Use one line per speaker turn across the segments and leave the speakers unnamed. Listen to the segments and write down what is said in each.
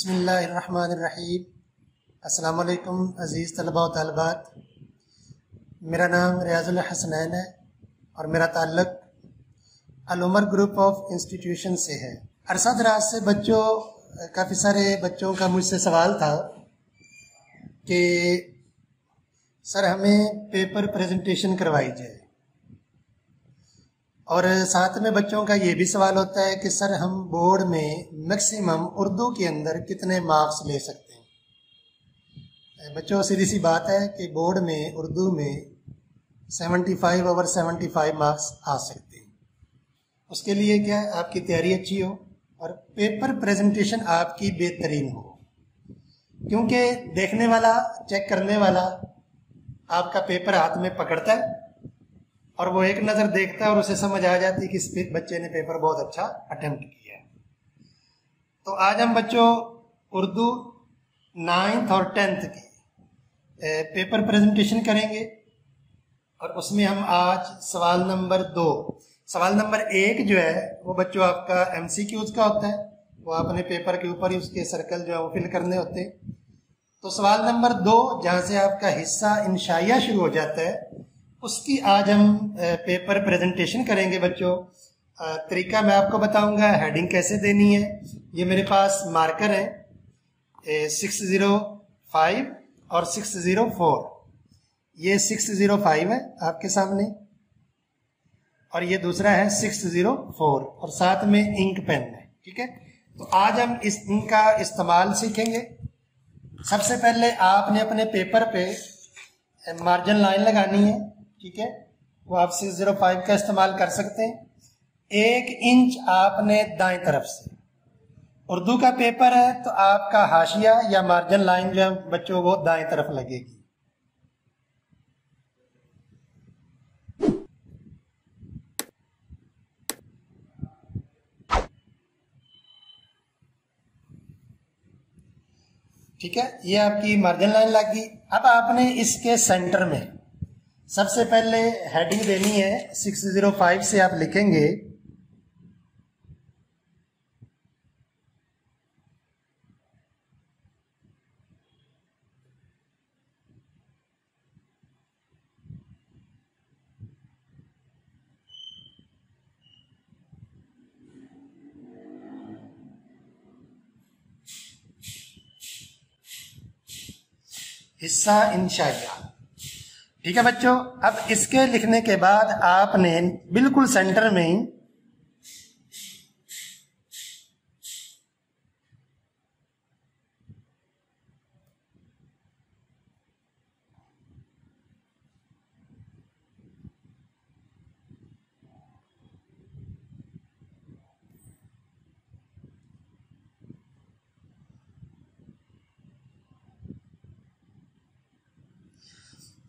بسم اللہ الرحمن الرحیم۔ السلام علیکم عزیز طلباء و طالبات، میرا نام ریاض الحسنین ہے اور میرا تعلق العمر گروپ آف انسٹیٹیوشن سے ہے۔ عرصہ دراز سے کافی سارے بچوں کا مجھ سے سوال تھا کہ سر ہمیں پیپر پریزنٹیشن کروائی جائے، اور ساتھ میں بچوں کا یہ بھی سوال ہوتا ہے کہ سر ہم بورڈ میں میکسیمم اردو کے اندر کتنے مارکس لے سکتے ہیں۔ بچوں سیدھی سی بات ہے کہ بورڈ میں اردو میں 75 اوور 75 مارکس آ سکتے ہیں۔ اس کے لیے کیا آپ کی تیاری اچھی ہو اور پیپر پریزنٹیشن آپ کی بہترین ہو، کیونکہ دیکھنے والا، چیک کرنے والا آپ کا پیپر ہاتھ میں پکڑتا ہے اور وہ ایک نظر دیکھتا ہے اور اسے سمجھ آ جاتی ہے کہ اس بچے نے پیپر بہت اچھا اٹیمپٹ کیا ہے۔ تو آج ہم بچوں اردو 9th اور 10th کی پیپر پریزنٹیشن کریں گے، اور اس میں ہم آج سوال نمبر 1 جو ہے وہ بچوں آپ کا MCQs کا ہوتا ہے، وہ اپنے پیپر کے اوپر ہی اس کے سرکل جو ہے وہ فل کرنے ہوتے ہیں۔ تو سوال نمبر 2 جہاں سے آپ کا حصہ انشائیہ شروع ہو جاتا ہے، اس کی آج ہم پیپر پریزنٹیشن کریں گے بچوں۔ طریقہ میں آپ کو بتاؤں گا، ہیڈنگ کیسے دینی ہے۔ یہ میرے پاس مارکر ہیں 605 اور 604۔ یہ 605 ہے آپ کے سامنے، اور یہ دوسرا ہے 604، اور ساتھ میں انک پین ہے، ٹھیک ہے۔ تو آج ہم اس انک کا استعمال سیکھیں گے۔ سب سے پہلے آپ نے اپنے پیپر پہ مارجن لائن لگانی ہے، ٹھیک ہے، وہ آپ 605 کا استعمال کر سکتے ہیں۔ 1 انچ آپ نے دائیں طرف سے، اردو کا پیپر ہے تو آپ کا حاشیہ یا مارجن لائن جو ہے بچوں وہ دائیں طرف لگے گی۔ ٹھیک ہے، یہ آپ کی مارجن لائن لگ گئی۔ اب آپ نے اس کے سینٹر میں سب سے پہلے ہیڈنگ دینی ہے 605 سے آپ لکھیں گے حصہ انشائیہ، ٹھیک ہے بچوں۔ اب اس کے لکھنے کے بعد آپ نے بالکل سینٹر میں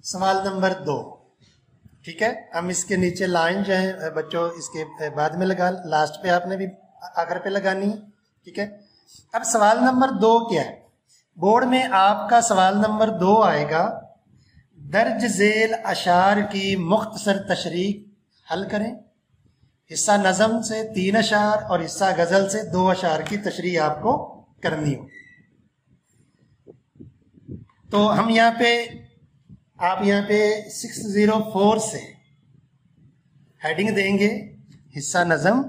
سوال نمبر 2، ٹھیک ہے۔ ہم اس کے نیچے لائن جو ہے بچوں اس کے بعد میں لگا، لاسٹ پہ آپ نے بھی آخر پہ لگانی ہے، ٹھیک ہے۔ اب سوال نمبر 2 کیا ہے؟ بورڈ میں آپ کا سوال نمبر 2 آئے گا، درج ذیل اشعار کی مختصر تشریح حل کریں۔ حصہ نظم سے 3 اشعار اور حصہ غزل سے 2 اشعار کی تشریح آپ کو کرنی ہو۔ تو ہم آپ یہاں پہ 604 سے ہیڈنگ دیں گے حصہ نظم،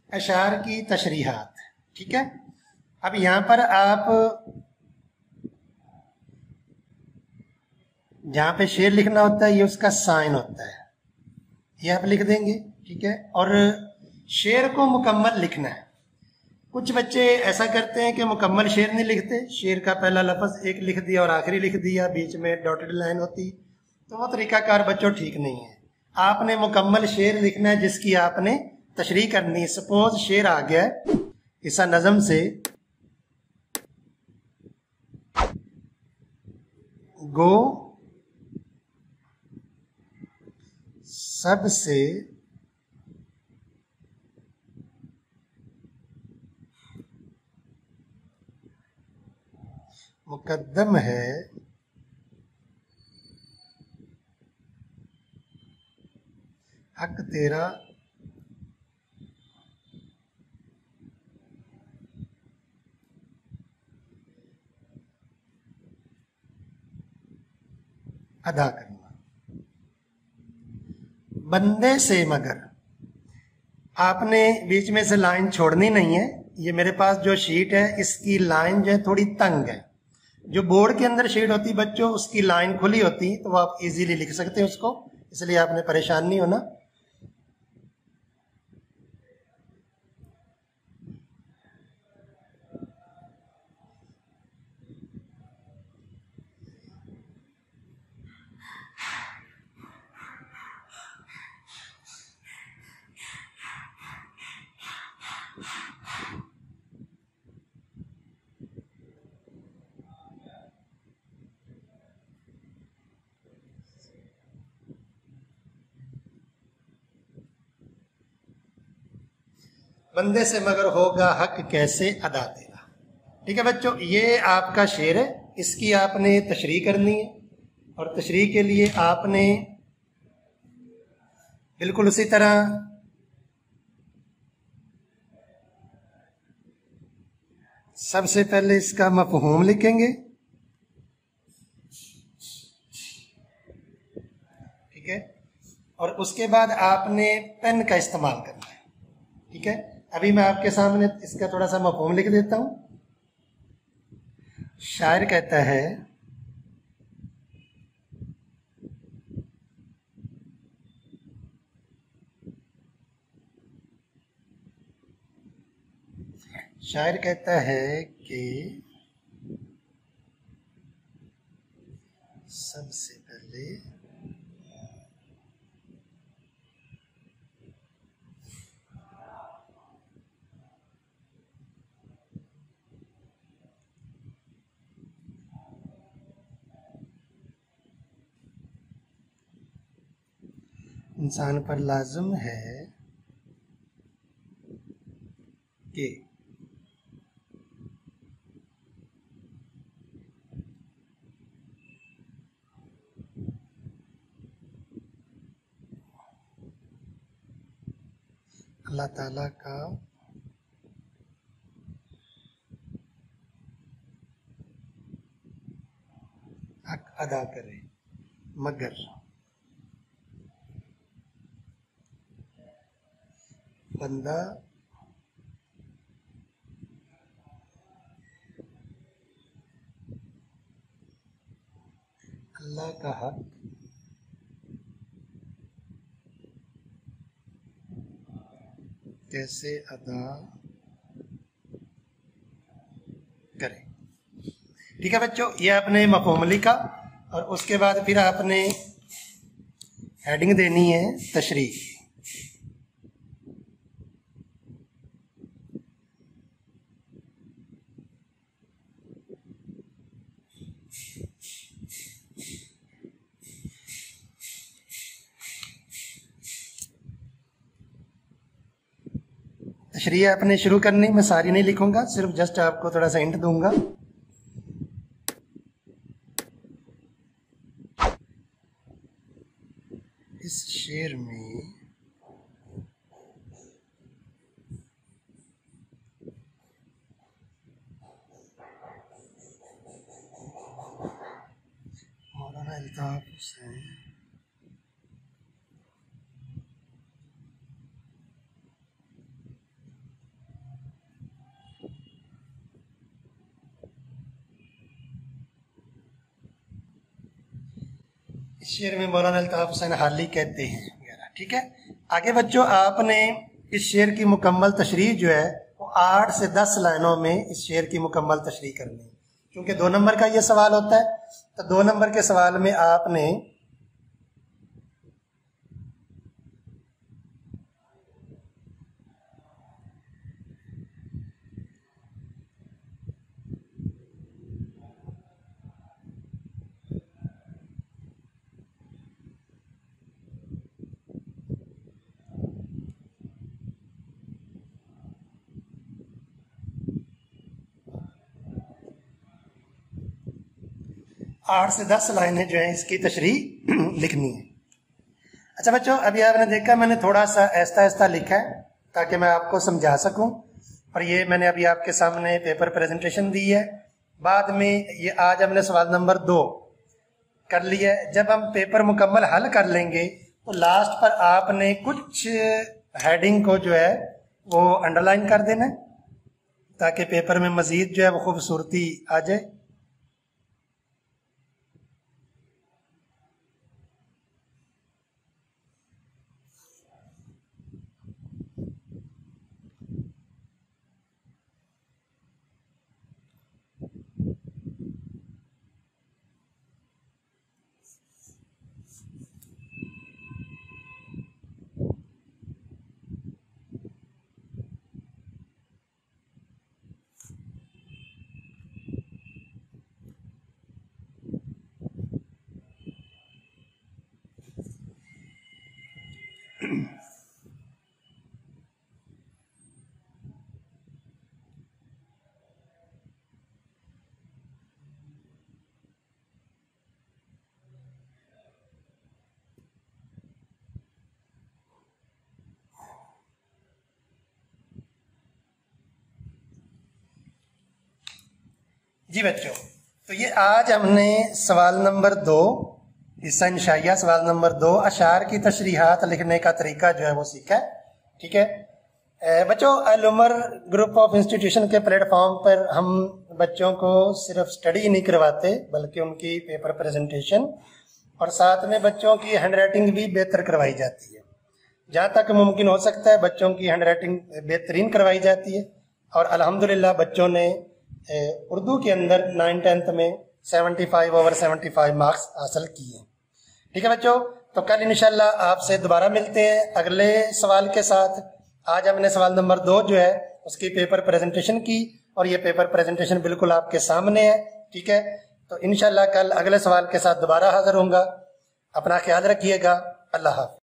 اشعار کی تشریحات، ٹھیک ہے۔ اب یہاں پر آپ جہاں پہ شعر لکھنا ہوتا ہے یہ اس کا سائن ہوتا ہے، یہ آپ لکھ دیں گے، ٹھیک ہے۔ اور شعر کو مکمل لکھنا ہے، کچھ بچے ایسا کرتے ہیں کہ مکمل شعر نہیں لکھتے، شعر کا پہلا لفظ ایک لکھ دیا اور آخری لکھ دیا، بیچ میں ڈاٹڈ لائن ہوتی، تو وہ طریقہ کار بچوں ٹھیک نہیں ہے۔ آپ نے مکمل شعر لکھنا ہے جس کی آپ نے تشریح کرنی ہے۔ سپوز شعر آ گیا ہے عیسیٰ نظم سے، گو سب سے مقدم ہے حق تیرا ادا کرنا۔ بندے سے مگر آپ نے بیچ میں سے لائن چھوڑنی نہیں ہے۔ یہ میرے پاس جو شیٹ ہے اس کی لائن جو ہے تھوڑی تنگ ہے۔ جو بورڈ کے اندر شیٹ ہوتی بچوں اس کی لائن کھلی ہوتی تو آپ ایزیلی لکھ سکتے ہیں اس کو، اس لیے آپ نے پریشان نہیں ہونا۔ بندے سے مگر ہوگا حق کیسے ادا تیرا۔ ٹھیک ہے بچوں، یہ آپ کا شعر ہے، اس کی آپ نے تشریح کرنی ہے، اور تشریح کے لیے آپ نے بالکل اسی طرح سب سے پہلے اس کا مفہوم لکھیں گے، ٹھیک ہے، اور اس کے بعد آپ نے پین کا استعمال کرنا ہے۔ ٹھیک ہے، ابھی میں آپ کے سامنے اس کا تھوڑا سا مفہوم لکھ دیتا ہوں۔ شاعر کہتا ہے کہ سب سے پہلے انسان پر لازم ہے کہ اللہ تعالیٰ کا حق ادا کرے، مگر بندہ اللہ کا حق کیسے ادا کرے۔ ٹھیک ہے بچوں، یہ آپ نے مفہوم لکھا، اور اس کے بعد پھر آپ نے ہیڈنگ دینی ہے تشریح۔ تشریح آپ نے شروع کرنی، میں ساری نہیں لکھوں گا، صرف جسٹ آپ کو تھوڑا سا ہنٹ دوں گا۔ اس شعر میں مولانا الطاف حسین اس شعر میں مولانا الطاف حسین حالی کہتے ہیں۔ ٹھیک ہے، آگے بچوں آپ نے اس شعر کی مکمل تشریح جو ہے وہ 8 سے 10 لائنوں میں اس شعر کی مکمل تشریح کرنی ہے. کیونکہ 2 نمبر کا یہ سوال ہوتا ہے تو 2 نمبر کے سوال میں آپ نے آٹھ سے 10 لائنیں جو ہیں اس کی تشریح لکھنی ہے. اچھا بچوں، ابھی آپ نے دیکھا میں نے تھوڑا سا آہستہ آہستہ لکھا ہے تاکہ میں آپ کو سمجھا سکوں، اور یہ میں نے ابھی آپ کے سامنے پیپر پریزنٹیشن دی ہے. بعد میں یہ آج ہم نے سوال نمبر 2 کر لیا ہے. جب ہم پیپر مکمل حل کر لیں گے تو لاسٹ پر آپ نے کچھ ہیڈنگ کو جو ہے وہ انڈر لائن کر دینا ہے تاکہ پیپر میں مزید جو ہے وہ خوبصورتی آ جائے. جی بچوں، تو یہ آج ہم نے سوال نمبر 2 حصہ انشائیہ سوال نمبر 2 اشعار کی تشریحات لکھنے کا طریقہ جو ہے وہ سیکھا ہے. ٹھیک ہے بچوں، العمر گروپ آف انسٹیٹیوشن کے پلیٹ فارم پر ہم بچوں کو صرف سٹڈی نہیں کرواتے بلکہ ان کی پیپر پریزنٹیشن اور ساتھ میں بچوں کی ہینڈ رائٹنگ بھی بہتر کروائی جاتی ہے. جہاں تک ممکن ہو سکتا ہے بچوں کی ہینڈ رائٹنگ بہترین کروائی جاتی ہے، اور الحمدللہ بچوں نے اردو کے اندر 9th میں 75/75 مارکس حاصل کیے. ٹھیک ہے بچوں، تو کل انشاءاللہ آپ سے دوبارہ ملتے ہیں اگلے سوال کے ساتھ. آج ہم نے سوال نمبر 2 جو ہے اس کی پیپر پریزنٹیشن کی، اور یہ پیپر پریزنٹیشن بالکل آپ کے سامنے ہے. ٹھیک ہے، تو انشاءاللہ کل اگلے سوال کے ساتھ دوبارہ حاضر ہوں گا. اپنا خیال رکھیے گا. اللہ حافظ.